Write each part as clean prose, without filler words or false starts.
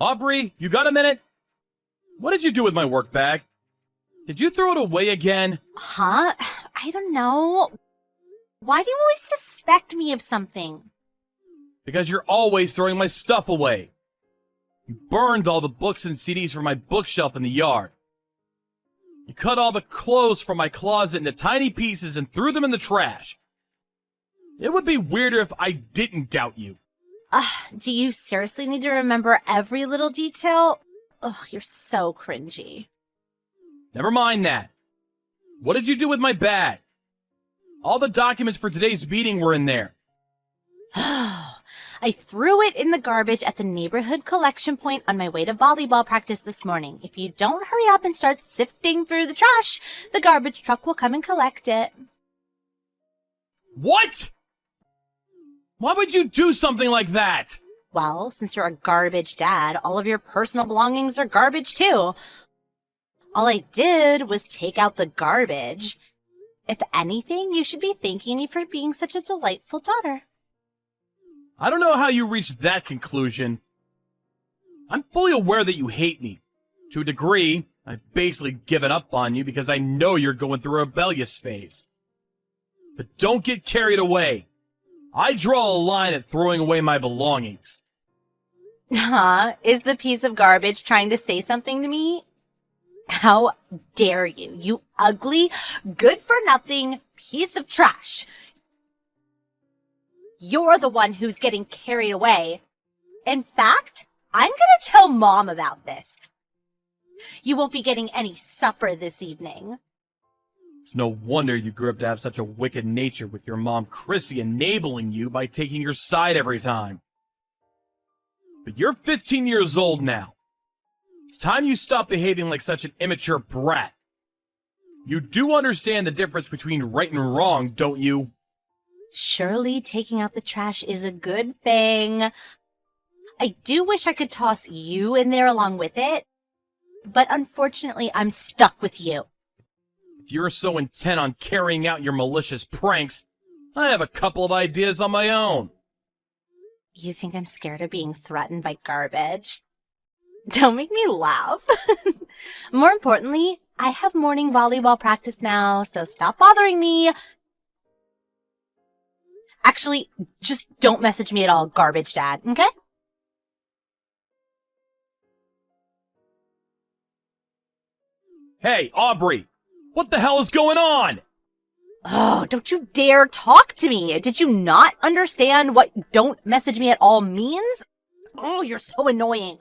Aubrey, you got a minute? What did you do with my work bag? Did you throw it away again? Huh? I don't know. Why do you always suspect me of something? Because you're always throwing my stuff away. You burned all the books and CDs from my bookshelf in the yard. You cut all the clothes from my closet into tiny pieces and threw them in the trash. It would be weirder if I didn't doubt you. Do you seriously need to remember every little detail? Ugh, you're so cringy. Never mind that. What did you do with my bag? All the documents for today's meeting were in there. I threw it in the garbage at the neighborhood collection point on my way to volleyball practice this morning. If you don't hurry up and start sifting through the trash, the garbage truck will come and collect it. What? Why would you do something like that? Well, since you're a garbage dad, all of your personal belongings are garbage too. All I did was take out the garbage. If anything, you should be thanking me for being such a delightful daughter. I don't know how you reached that conclusion. I'm fully aware that you hate me. To a degree, I've basically given up on you because I know you're going through a rebellious phase. But don't get carried away. I draw a line at throwing away my belongings. Is the piece of garbage trying to say something to me? How dare you, you ugly, good-for-nothing piece of trash. You're the one who's getting carried away. In fact, I'm gonna tell Mom about this. You won't be getting any supper this evening. It's no wonder you grew up to have such a wicked nature with your mom Chrissy enabling you by taking your side every time. But you're 15 years old now. It's time you stop behaving like such an immature brat. You do understand the difference between right and wrong, don't you? Surely taking out the trash is a good thing. I do wish I could toss you in there along with it, but unfortunately I'm stuck with you. If you're so intent on carrying out your malicious pranks, I have a couple of ideas on my own. You think I'm scared of being threatened by garbage? Don't make me laugh. More importantly, I have morning volleyball practice now, so stop bothering me. Actually, just don't message me at all, garbage dad, okay? Hey, Aubrey! What the hell is going on? Oh, don't you dare talk to me. Did you not understand what don't message me at all means? Oh, you're so annoying.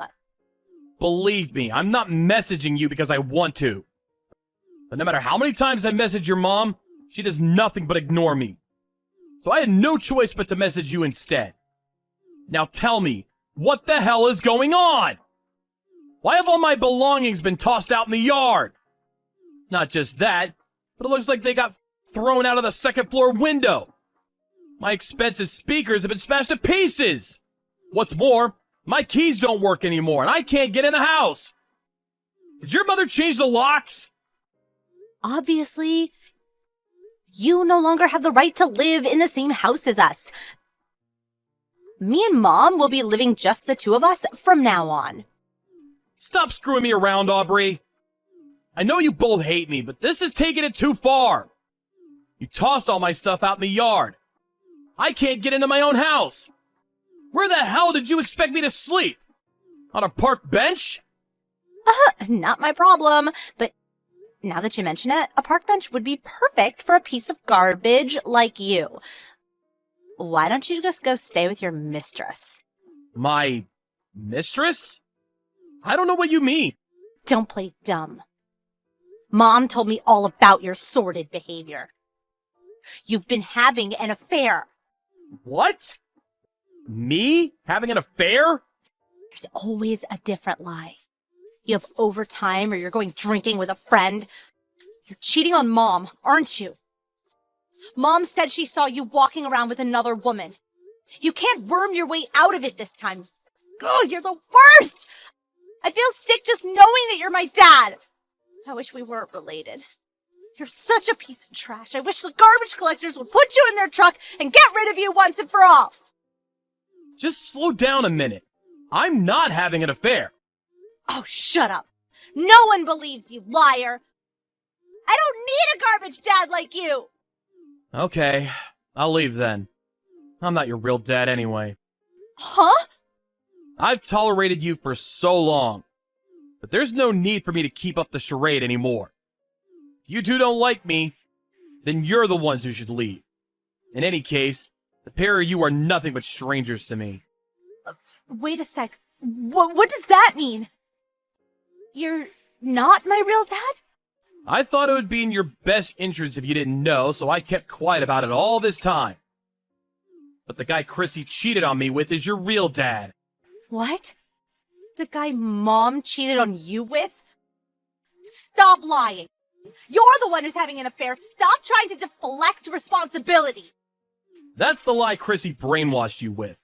Believe me, I'm not messaging you because I want to. But no matter how many times I message your mom, she does nothing but ignore me. So I had no choice but to message you instead. Now tell me, what the hell is going on? Why have all my belongings been tossed out in the yard? Not just that, but it looks like they got thrown out of the second floor window. My expensive speakers have been smashed to pieces. What's more, my keys don't work anymore and I can't get in the house. Did your mother change the locks? Obviously, you no longer have the right to live in the same house as us. Me and Mom will be living just the two of us from now on. Stop screwing me around, Aubrey. I know you both hate me, but this is taking it too far. You tossed all my stuff out in the yard. I can't get into my own house. Where the hell did you expect me to sleep? On a park bench? Not my problem, but now that you mention it, a park bench would be perfect for a piece of garbage like you. Why don't you just go stay with your mistress? My mistress? I don't know what you mean. Don't play dumb. Mom told me all about your sordid behavior. You've been having an affair. What? Me? Having an affair? There's always a different lie. You have overtime or you're going drinking with a friend. You're cheating on Mom, aren't you? Mom said she saw you walking around with another woman. You can't worm your way out of it this time. Oh, you're the worst! I feel sick just knowing that you're my dad. I wish we weren't related. You're such a piece of trash. I wish the garbage collectors would put you in their truck and get rid of you once and for all. Just slow down a minute. I'm not having an affair. Oh, shut up. No one believes you, liar. I don't need a garbage dad like you. Okay, I'll leave then. I'm not your real dad anyway. Huh? I've tolerated you for so long, but there's no need for me to keep up the charade anymore. If you two don't like me, then you're the ones who should leave. In any case, the pair of you are nothing but strangers to me. Wait a sec. What does that mean? You're not my real dad? I thought it would be in your best interest if you didn't know, so I kept quiet about it all this time. But the guy Chrissy cheated on me with is your real dad. What? The guy Mom cheated on you with? Stop lying. You're the one who's having an affair. Stop trying to deflect responsibility. That's the lie Chrissy brainwashed you with.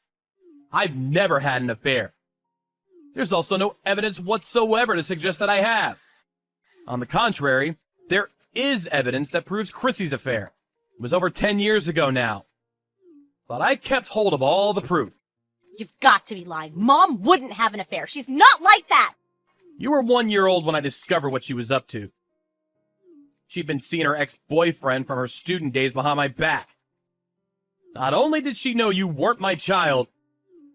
I've never had an affair. There's also no evidence whatsoever to suggest that I have. On the contrary, there is evidence that proves Chrissy's affair. It was over 10 years ago now. But I kept hold of all the proof. You've got to be lying. Mom wouldn't have an affair. She's not like that. You were 1 year old when I discovered what she was up to. She'd been seeing her ex-boyfriend from her student days behind my back. Not only did she know you weren't my child,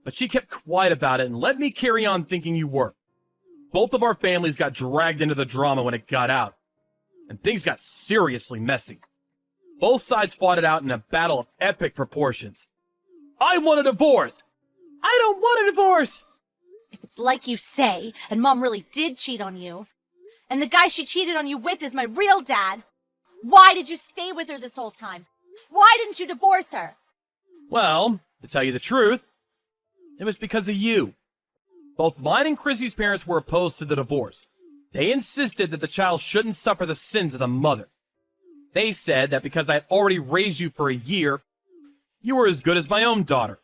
but she kept quiet about it and let me carry on thinking you were. Both of our families got dragged into the drama when it got out, and things got seriously messy. Both sides fought it out in a battle of epic proportions. I want a divorce! I don't want a divorce! If it's like you say, and Mom really did cheat on you, and the guy she cheated on you with is my real dad, why did you stay with her this whole time? Why didn't you divorce her? Well, to tell you the truth, it was because of you. Both mine and Chrissy's parents were opposed to the divorce. They insisted that the child shouldn't suffer the sins of the mother. They said that because I had already raised you for a year, you were as good as my own daughter.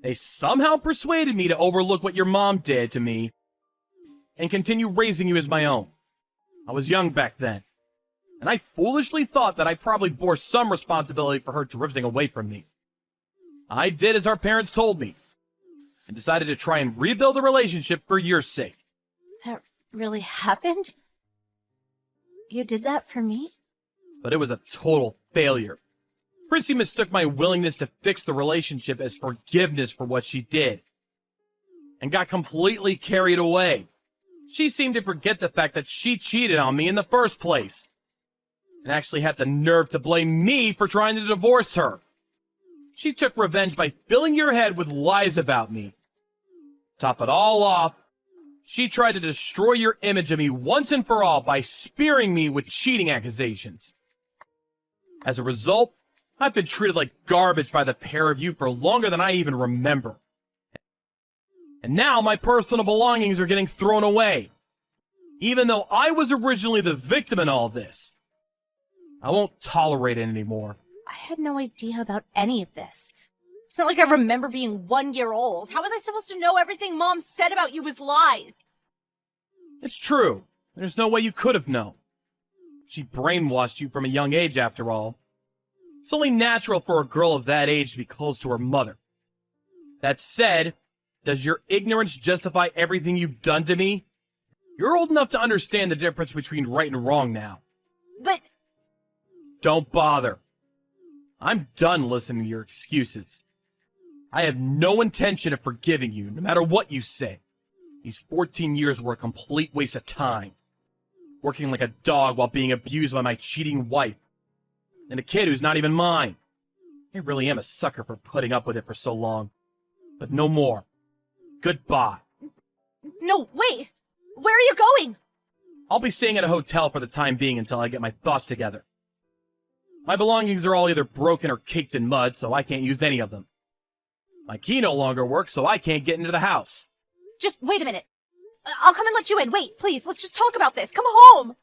They somehow persuaded me to overlook what your mom did to me and continue raising you as my own. I was young back then, and I foolishly thought that I probably bore some responsibility for her drifting away from me. I did as our parents told me, and decided to try and rebuild the relationship for your sake. That really happened? You did that for me? But it was a total failure. Chrissy mistook my willingness to fix the relationship as forgiveness for what she did, and got completely carried away. She seemed to forget the fact that she cheated on me in the first place, and actually had the nerve to blame me for trying to divorce her. She took revenge by filling your head with lies about me. Top it all off, she tried to destroy your image of me once and for all by spearing me with cheating accusations. As a result, I've been treated like garbage by the pair of you for longer than I even remember. And now my personal belongings are getting thrown away, even though I was originally the victim in all this. I won't tolerate it anymore. I had no idea about any of this. It's not like I remember being 1 year old. How was I supposed to know everything Mom said about you was lies? It's true. There's no way you could have known. She brainwashed you from a young age, after all. It's only natural for a girl of that age to be close to her mother. That said, does your ignorance justify everything you've done to me? You're old enough to understand the difference between right and wrong now. But Don't bother. I'm done listening to your excuses. I have no intention of forgiving you, no matter what you say. These 14 years were a complete waste of time. Working like a dog while being abused by my cheating wife. And a kid who's not even mine. I really am a sucker for putting up with it for so long. But no more. Goodbye. no, wait! Where are you going? I'll be staying at a hotel for the time being until I get my thoughts together. My belongings are all either broken or caked in mud, so I can't use any of them. My key no longer works, so I can't get into the house. Just wait a minute. I'll come and let you in. Wait, please, let's just talk about this. Come home!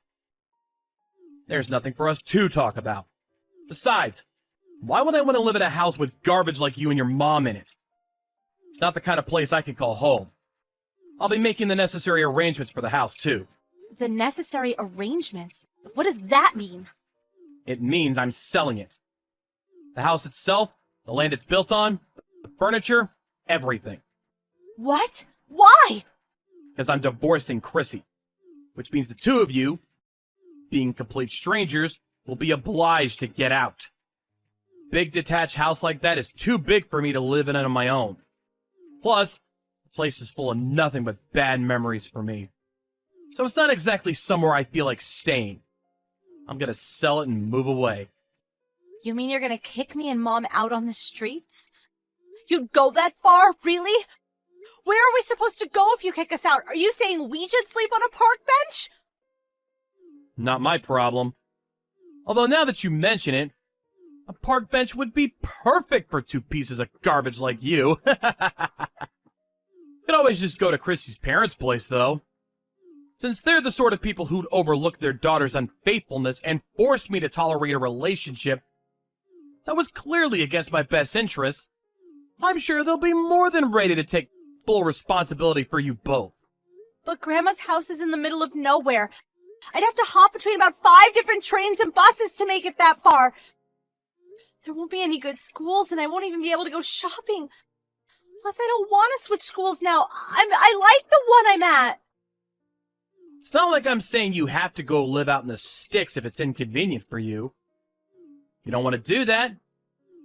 There's nothing for us to talk about. Besides, why would I want to live in a house with garbage like you and your mom in it? It's not the kind of place I can call home. I'll be making the necessary arrangements for the house, too. The necessary arrangements? What does that mean? It means I'm selling it. The house itself, the land it's built on, the furniture, everything. What? Why? Because I'm divorcing Chrissy. Which means the two of you, being complete strangers, will be obliged to get out. Big detached house like that is too big for me to live in on my own. Plus, the place is full of nothing but bad memories for me. So it's not exactly somewhere I feel like staying. I'm gonna sell it and move away. You mean you're gonna kick me and Mom out on the streets? You'd go that far? Really? Where are we supposed to go if you kick us out? Are you saying we should sleep on a park bench? Not my problem. Although now that you mention it, a park bench would be perfect for two pieces of garbage like you. Could always just go to Chrissy's parents' place, though. Since they're the sort of people who'd overlook their daughter's unfaithfulness and force me to tolerate a relationship that was clearly against my best interests, I'm sure they'll be more than ready to take full responsibility for you both. But Grandma's house is in the middle of nowhere. I'd have to hop between about 5 different trains and buses to make it that far. There won't be any good schools, and I won't even be able to go shopping. Plus, I don't want to switch schools now. I like the one I'm at. It's not like I'm saying you have to go live out in the sticks if it's inconvenient for you. You don't want to do that?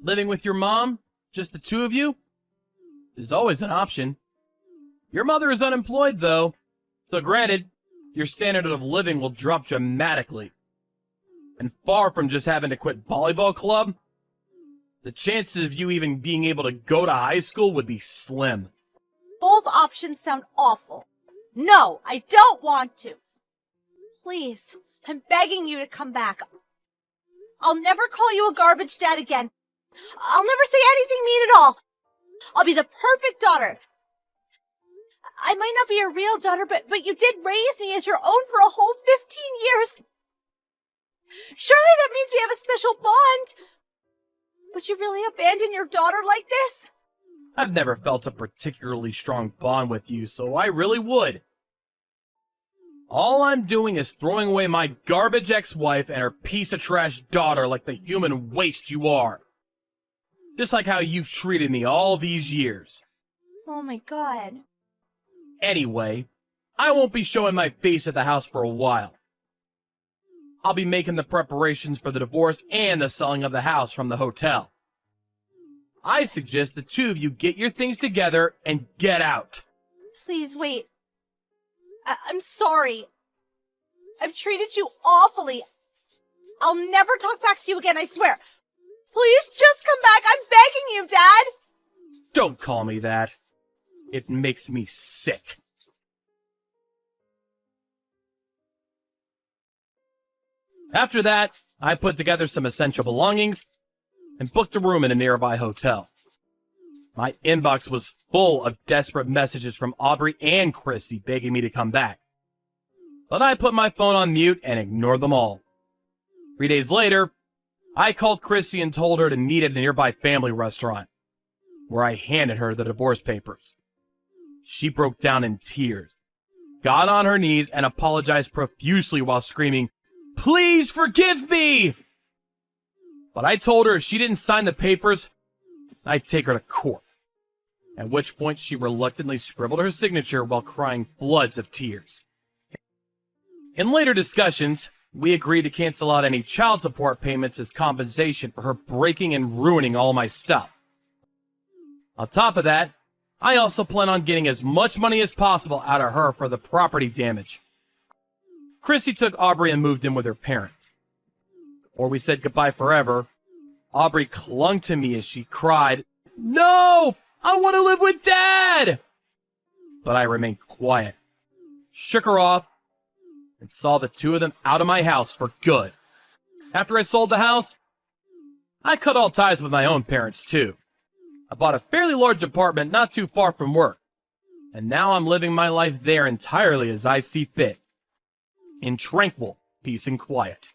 Living with your mom? Just the two of you? There's always an option. Your mother is unemployed, though. So granted, your standard of living will drop dramatically. And far from just having to quit volleyball club, the chances of you even being able to go to high school would be slim. Both options sound awful. No, I don't want to. Please, I'm begging you to come back. I'll never call you a garbage dad again. I'll never say anything mean at all. I'll be the perfect daughter. I might not be your real daughter, but you did raise me as your own for a whole 15 years. Surely that means we have a special bond. Would you really abandon your daughter like this? I've never felt a particularly strong bond with you, so I really would. All I'm doing is throwing away my garbage ex-wife and her piece of trash daughter like the human waste you are. Just like how you've treated me all these years. Oh my God. Anyway, I won't be showing my face at the house for a while. I'll be making the preparations for the divorce and the selling of the house from the hotel. I suggest the two of you get your things together and get out. Please wait. I'm sorry. I've treated you awfully. I'll never talk back to you again, I swear. Please just come back. I'm begging you, Dad. Don't call me that. It makes me sick. After that, I put together some essential belongings and booked a room in a nearby hotel. My inbox was full of desperate messages from Aubrey and Chrissy begging me to come back. But I put my phone on mute and ignored them all. 3 days later, I called Chrissy and told her to meet at a nearby family restaurant, where I handed her the divorce papers. She broke down in tears, got on her knees, and apologized profusely while screaming, "Please forgive me!" But I told her if she didn't sign the papers, I'd take her to court. At which point she reluctantly scribbled her signature while crying floods of tears. In later discussions, we agreed to cancel out any child support payments as compensation for her breaking and ruining all my stuff. On top of that, I also plan on getting as much money as possible out of her for the property damage. Chrissy took Aubrey and moved in with her parents. Before we said goodbye forever, Aubrey clung to me as she cried, "No! I want to live with Dad!" But I remained quiet, shook her off, and saw the two of them out of my house for good. After I sold the house, I cut all ties with my own parents too. I bought a fairly large apartment not too far from work, and now I'm living my life there entirely as I see fit, in tranquil peace and quiet.